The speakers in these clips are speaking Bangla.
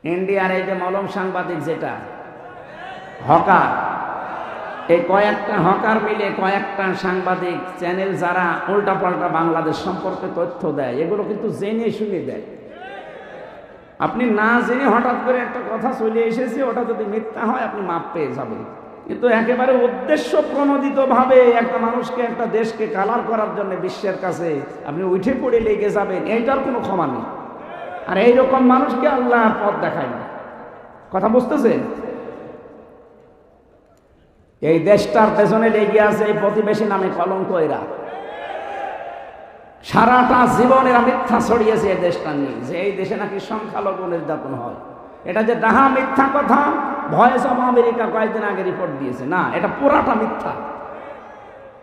ইন্ডিয়ার এই যে মলম সাংবাদিক যেটা হকার, এই কয়েকটা হকার মিলে কয়েকটা সাংবাদিক চ্যানেল যারা উল্টাপাল্টা বাংলাদেশ সম্পর্কে তথ্য দেয়, এগুলো কিন্তু জেনে শুনে দেয়। আপনি না জেনে হঠাৎ করে একটা কথা চলে এসেছে, ওটা যদি মিথ্যা হয় আপনি মাপ পেয়ে যাবেন। কিন্তু একেবারে উদ্দেশ্য প্রণোদিত ভাবে একটা মানুষকে, একটা দেশকে কালার করার জন্য বিশ্বের কাছে আপনি উঠে পড়ে লেগে যাবেন, এইটার কোনো ক্ষমা নেই। আর এইরকম মানুষকে আল্লাহ পথ দেখায় না। কথা বুঝতেছেন? এই দেশটার পেছনে লেগে আছে এই প্রতিবেশী নামে কলঙ্ক। এরা সারাটা জীবন এরা মিথ্যা ছড়িয়েছে এই দেশটা নিয়ে, যে এই দেশে নাকি সংখ্যালঘু নির্যাতন হয়। এটা যে ডাহা মিথ্যা কথা, ভয়েস অফ আমেরিকা কয়েকদিন আগে রিপোর্ট দিয়েছে, না এটা পুরাটা মিথ্যা।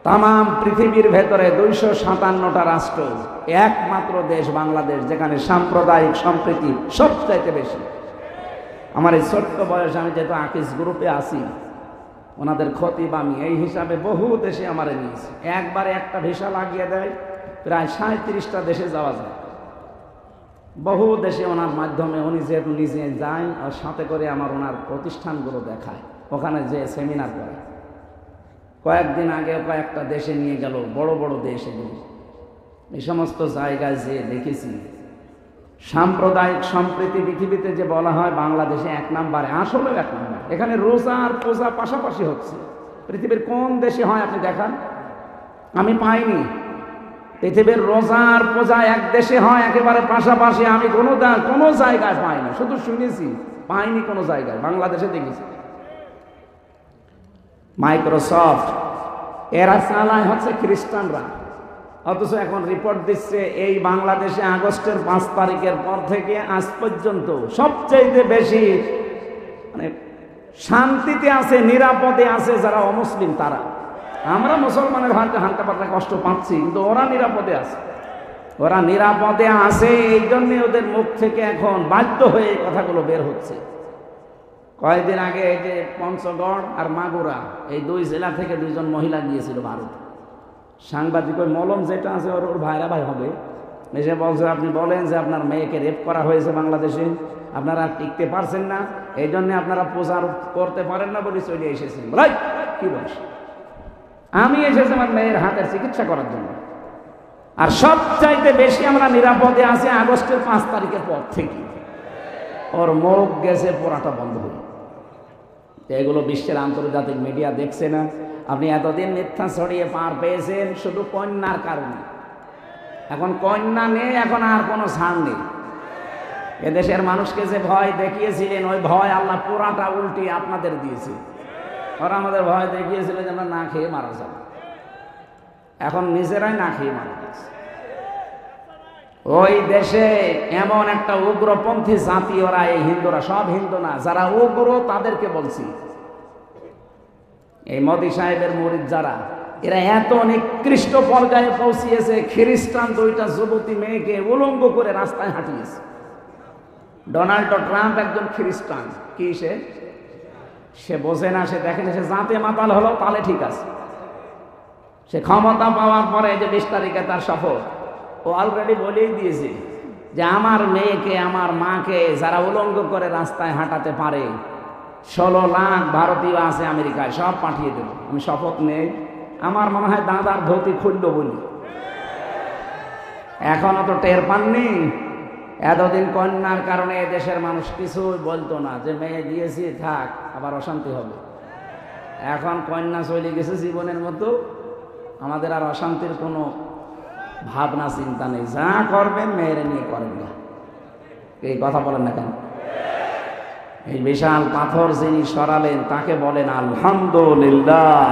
তাম পৃথিবীর ভেতরে 257টা রাষ্ট্র, একমাত্র দেশ বাংলাদেশ যেখানে সাম্প্রদায়িক সম্প্রীতি সবচাইতে বেশি। আমার এই ছোট্ট বয়স, আমি যেহেতু আকিস গ্রুপে আছি, ওনাদের খতিব আমি, এই হিসাবে বহু দেশে আমারে নিয়েছে। একবারে একটা ভিসা লাগিয়ে দেয়, প্রায় 37টা দেশে যাওয়া যায়। বহু দেশে ওনার মাধ্যমে উনি যেহেতু নিজে যায়, আর সাথে করে আমার ওনার প্রতিষ্ঠানগুলো দেখায়, ওখানে যে সেমিনার করে। কয়েকদিন আগে কয়েকটা দেশে নিয়ে গেল, বড় বড় দেশ এগুলো। এই সমস্ত জায়গায় যে দেখেছি সাম্প্রদায়িক সম্প্রীতি পৃথিবীতে যে বলা হয় বাংলাদেশে 1 নম্বরে, আসলেও 1 নম্বর। এখানে রোজা আর পূজা পাশাপাশি হচ্ছে। পৃথিবীর কোন দেশে হয় আপনি দেখান? আমি পাইনি। পৃথিবীর রোজা আর পূজা এক দেশে হয় একেবারে পাশাপাশি, আমি কোনো জায়গায় পাইনি, শুধু শুনেছি, পাইনি কোনো জায়গায়। বাংলাদেশে দেখেছি। মাইক্রোসফট এরা চালায় হচ্ছে খ্রিস্টানরা, অথচ এখন রিপোর্ট দিচ্ছে এই বাংলাদেশে আগস্টের 5 তারিখের পর থেকে আজ পর্যন্ত সবচেয়ে বেশি মানে শান্তিতে আছে, নিরাপদে আছে যারা অমুসলিম তারা। আমরা মুসলমানের হালকা পাতলা কষ্ট পাচ্ছি, কিন্তু ওরা নিরাপদে আছে। ওরা নিরাপদে আছে, এই জন্যে ওদের মুখ থেকে এখন বাধ্য হয়ে এই কথাগুলো বের হচ্ছে। কয়েকদিন আগে এই যে পঞ্চগড় আর মাগুরা, এই 2 জেলা থেকে 2 জন মহিলা গিয়েছিল ভারত। সাংবাদিক ওই মলম যেটা আছে, ওর ভাইরা ভাই হবে, এসে বলছে আপনি বলেন যে আপনার মেয়েকে রেপ করা হয়েছে বাংলাদেশে, আপনারা টিকতে পারছেন না, এই জন্য আপনারা প্রচার করতে পারেন না বলে চলে এসেছেন। ভাই কি বলছ? আমি এসেছি আমার মেয়ের হাতের চিকিৎসা করার জন্য। আর সবচাইতে বেশি আমরা নিরাপদে আছি আগস্টের 5 তারিখের পর থেকে। ওর মুখ গেছে পোড়াটা বন্ধ হয়ে। এগুলো বিশ্বের আন্তর্জাতিক মিডিয়া দেখছে না? আপনি এতদিন মিথ্যা ছড়িয়ে পার পেয়েছেন শুধু কন্যার কারণে। এখন কন্যা নেই, এখন আর কোনো ছাড় নেই। এদেশের মানুষকে যে ভয় দেখিয়েছিলেন, ওই ভয় আল্লাহ পুরাটা উল্টিয়ে আপনাদের দিয়েছে। ওরা আমাদের ভয় দেখিয়েছিল যে আমরা না খেয়ে মারা যাব, এখন নিজেরাই না খেয়ে মারা যাচ্ছে। ওই দেশে এমন একটা উগ্রপন্থী জাতি ওরা, এই হিন্দুরা, সব হিন্দু না, যারা উগ্র তাদেরকে বলছি, এই মোদি সাহেবের মুরিদ যারা, এরা এত নিকৃষ্ট পর্যায়ে পৌঁছিয়েছে, খ্রিস্টান 2টা যুবতী মেয়েকে উলঙ্গ করে রাস্তায় হাঁটিয়েছে। ডোনাল্ড ট্রাম্প একজন খ্রিস্টান, কি সে বোঝে না, সে দেখেন, সে জাতে মাতাল হলো তাহলে ঠিক আছে। সে ক্ষমতা পাওয়ার পরে যে 20 তারিখে তার শপথ, ও অলরেডি বলেই দিয়েছে যে আমার মেয়েকে, আমার মাকে যারা উলঙ্গ করে রাস্তায় হাঁটাতে পারে, 16 লাখ ভারতীয় আছে আমেরিকায়, সব পাঠিয়ে দেব। আমি শপথ নেই। আমার মনে হয় দাদার ধুতি খুলল বলি। এখনো তো টের পাননি। এতদিন কন্যার কারণে দেশের মানুষ কিছুই বলতো না, যে মেয়ে দিয়েছি থাক, আবার অশান্তি হবে। এখন কন্যা চলে গেছে জীবনের মতো, আমাদের আর অশান্তির কোনো ভাবনা চিন্তা নেই। যা করবেন মেয়েরে নিয়ে করেন না। এই কথা বলেন না কেন? এই বিশাল পাথর যিনি সরালেন তাকে বলেন আলহামদুলিল্লাহ।